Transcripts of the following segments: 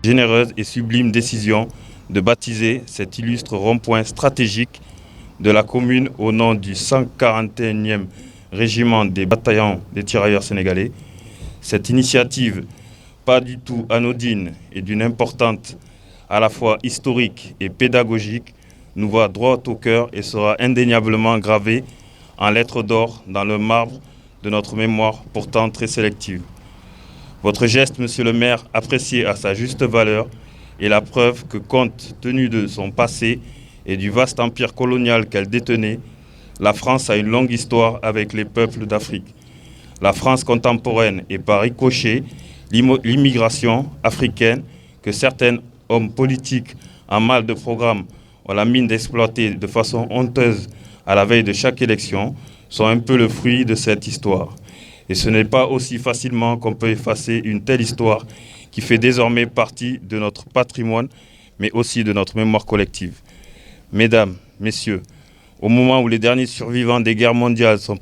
généreuse et sublime décision de baptiser cet illustre rond-point stratégique de la commune au nom du 141e régiment des bataillons des tirailleurs sénégalais. Cette initiative, pas du tout anodine et d'une importance à la fois historique et pédagogique, nous va droit au cœur et sera indéniablement gravée en lettres d'or dans le marbre de notre mémoire pourtant très sélective. Votre geste, monsieur le maire, apprécié à sa juste valeur, est la preuve que, compte tenu de son passé et du vaste empire colonial qu'elle détenait, la France a une longue histoire avec les peuples d'Afrique. La France contemporaine et par ricochet l'immigration africaine que certains hommes politiques en mal de programme ont la mine d'exploiter de façon honteuse à la veille de chaque élection sont un peu le fruit de cette histoire. Et ce n'est pas aussi facilement qu'on peut effacer une telle histoire qui fait désormais partie de notre patrimoine, mais aussi de notre mémoire collective. Mesdames, messieurs, au moment où les derniers survivants des guerres mondiales sont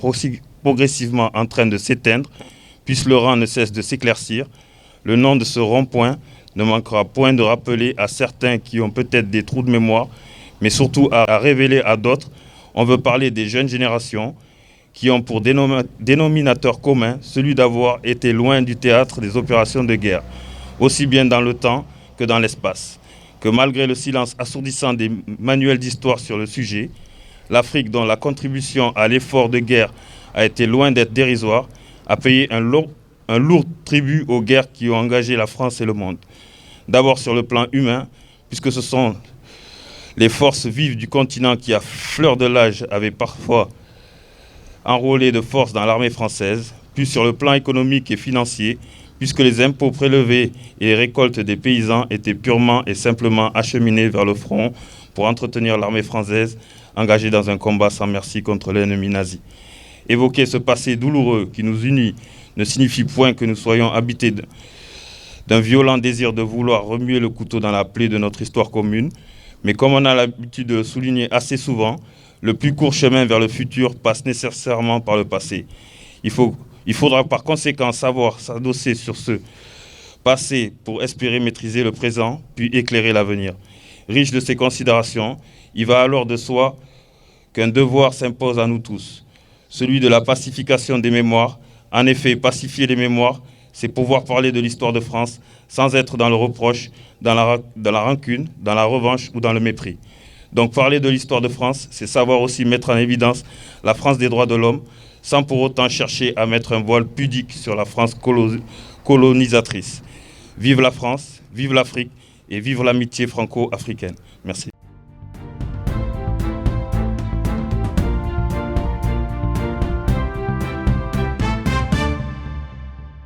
progressivement en train de s'éteindre, puisque le rang ne cesse de s'éclaircir, le nom de ce rond-point ne manquera point de rappeler à certains qui ont peut-être des trous de mémoire, mais surtout à révéler à d'autres. On veut parler des jeunes générations qui ont pour dénominateur commun celui d'avoir été loin du théâtre des opérations de guerre, aussi bien dans le temps que dans l'espace. Que malgré le silence assourdissant des manuels d'histoire sur le sujet, l'Afrique, dont la contribution à l'effort de guerre a été loin d'être dérisoire, a payé un lourd tribut aux guerres qui ont engagé la France et le monde. D'abord sur le plan humain, puisque ce sont les forces vives du continent qui, à fleur de l'âge, avaient parfois enrôlé de force dans l'armée française, puis sur le plan économique et financier, puisque les impôts prélevés et les récoltes des paysans étaient purement et simplement acheminés vers le front pour entretenir l'armée française engagée dans un combat sans merci contre l'ennemi nazi. Évoquer ce passé douloureux qui nous unit ne signifie point que nous soyons habités d'un violent désir de vouloir remuer le couteau dans la plaie de notre histoire commune, mais comme on a l'habitude de le souligner assez souvent, le plus court chemin vers le futur passe nécessairement par le passé. Il faudra par conséquent savoir s'adosser sur ce passé pour espérer maîtriser le présent, puis éclairer l'avenir. Riche de ces considérations, il va alors de soi qu'un devoir s'impose à nous tous, celui de la pacification des mémoires. En effet, pacifier les mémoires, c'est pouvoir parler de l'histoire de France sans être dans le reproche, dans la rancune, dans la revanche ou dans le mépris. Donc parler de l'histoire de France, c'est savoir aussi mettre en évidence la France des droits de l'homme, sans pour autant chercher à mettre un voile pudique sur la France colonisatrice. Vive la France, vive l'Afrique et vive l'amitié franco-africaine. Merci.